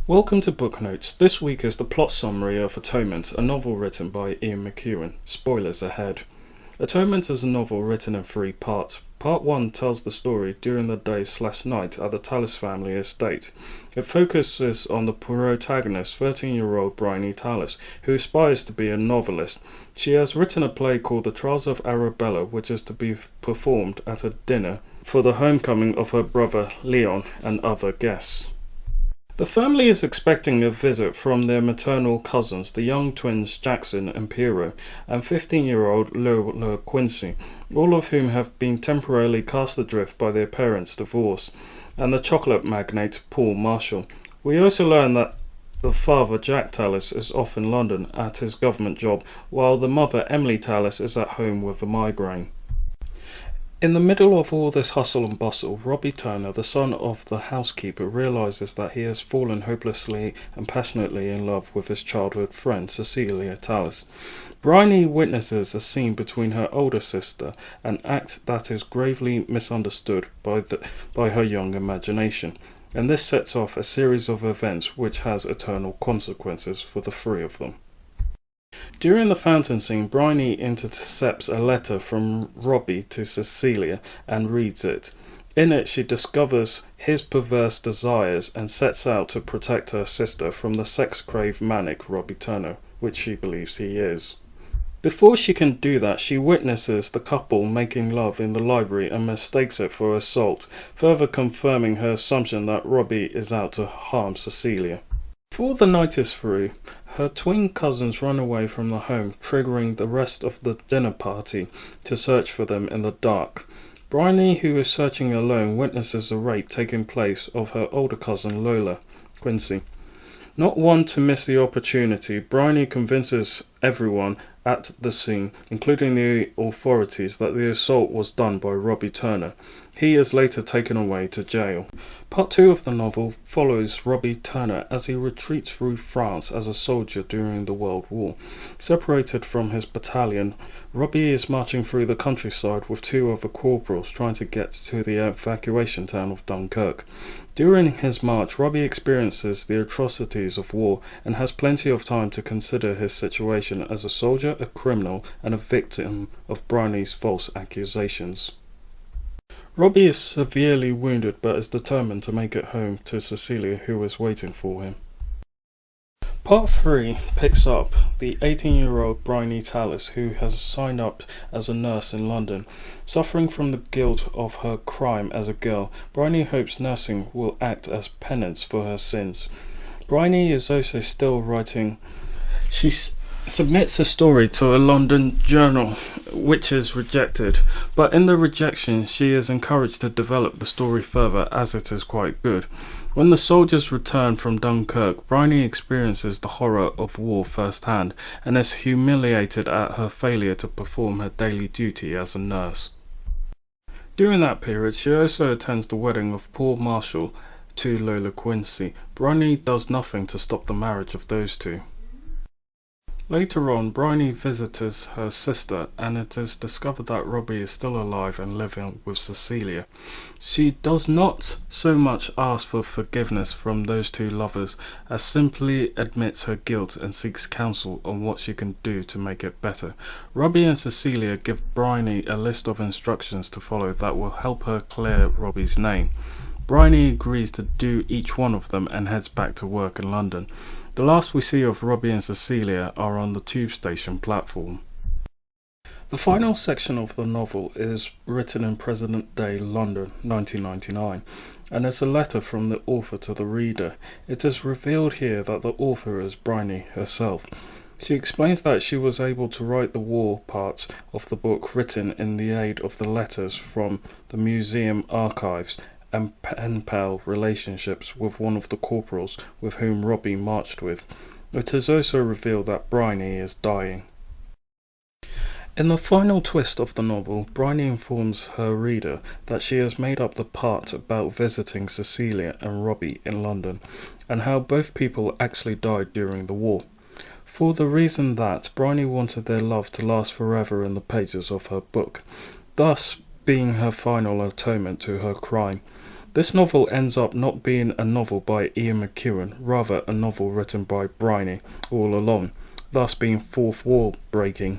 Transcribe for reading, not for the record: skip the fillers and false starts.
Welcome to Book Notes. This week is the plot summary of Atonement, a novel written by Ian McEwan. Spoilers ahead. Atonement is a novel written in 3 parts. Part 1 tells the story during the day/night at the Tallis family estate. It focuses on the protagonist, 13-year-old Briony Tallis, who aspires to be a novelist. She has written a play called The Trials of Arabella, which is to be performed at a dinner for the homecoming of her brother Leon and other guests. The family is expecting a visit from their maternal cousins, the young twins Jackson and Piero, and 15-year-old Lola Quincy, all of whom have been temporarily cast adrift by their parents' divorce, and the chocolate magnate Paul Marshall. We also learn that the father Jack Tallis is off in London at his government job, while the mother Emily Tallis is at home with a migraine. In the middle of all this hustle and bustle, Robbie Turner, the son of the housekeeper, realises that he has fallen hopelessly and passionately in love with his childhood friend, Cecilia Tallis. Briony witnesses a scene between her older sister, an act that is gravely misunderstood by her young imagination, and this sets off a series of events which has eternal consequences for the 3 of them. During the fountain scene, Briony intercepts a letter from Robbie to Cecilia and reads it. In it, she discovers his perverse desires and sets out to protect her sister from the sex-craved manic Robbie Turner, which she believes he is. Before she can do that, she witnesses the couple making love in the library and mistakes it for assault, further confirming her assumption that Robbie is out to harm Cecilia. Before the night is through, her twin cousins run away from the home, triggering the rest of the dinner party to search for them in the dark. Briony, who is searching alone, witnesses a rape taking place of her older cousin Lola Quincy. Not one to miss the opportunity, Briony convinces everyone at the scene, including the authorities, that the assault was done by Robbie Turner. He is later taken away to jail. Part 2 of the novel follows Robbie Turner as he retreats through France as a soldier during the World War. Separated from his battalion, Robbie is marching through the countryside with 2 other corporals trying to get to the evacuation town of Dunkirk. During his march, Robbie experiences the atrocities of war and has plenty of time to consider his situation as a soldier, a criminal, and a victim of Briony's false accusations. Robbie is severely wounded but is determined to make it home to Cecilia, who is waiting for him. Part 3 picks up the 18-year-old Briony Tallis, who has signed up as a nurse in London. Suffering from the guilt of her crime as a girl, Briony hopes nursing will act as penance for her sins. Briony is also still writing. She submits a story to a London journal, which is rejected, but in the rejection she is encouraged to develop the story further, as it is quite good. When the soldiers return from Dunkirk, Briony experiences the horror of war firsthand and is humiliated at her failure to perform her daily duty as a nurse. During that period, she also attends the wedding of Paul Marshall to Lola Quincy. Briony does nothing to stop the marriage of those two. Later on, Briony visits her sister, and it is discovered that Robbie is still alive and living with Cecilia. She does not so much ask for forgiveness from those 2 lovers, as simply admits her guilt and seeks counsel on what she can do to make it better. Robbie and Cecilia give Briony a list of instructions to follow that will help her clear Robbie's name. Briony agrees to do each one of them and heads back to work in London. The last we see of Robbie and Cecilia are on the tube station platform. The final section of the novel is written in present-day London, 1999, and is a letter from the author to the reader. It is revealed here that the author is Briony herself. She explains that she was able to write the war parts of the book written in the aid of the letters from the museum archives and pen-pal relationships with one of the corporals with whom Robbie marched with. It is also revealed that Briony is dying. In the final twist of the novel, Briony informs her reader that she has made up the part about visiting Cecilia and Robbie in London, and how both people actually died during the war, for the reason that Briony wanted their love to last forever in the pages of her book, thus being her final atonement to her crime. This novel ends up not being a novel by Ian McEwan, rather a novel written by Briony all along, thus being fourth wall breaking.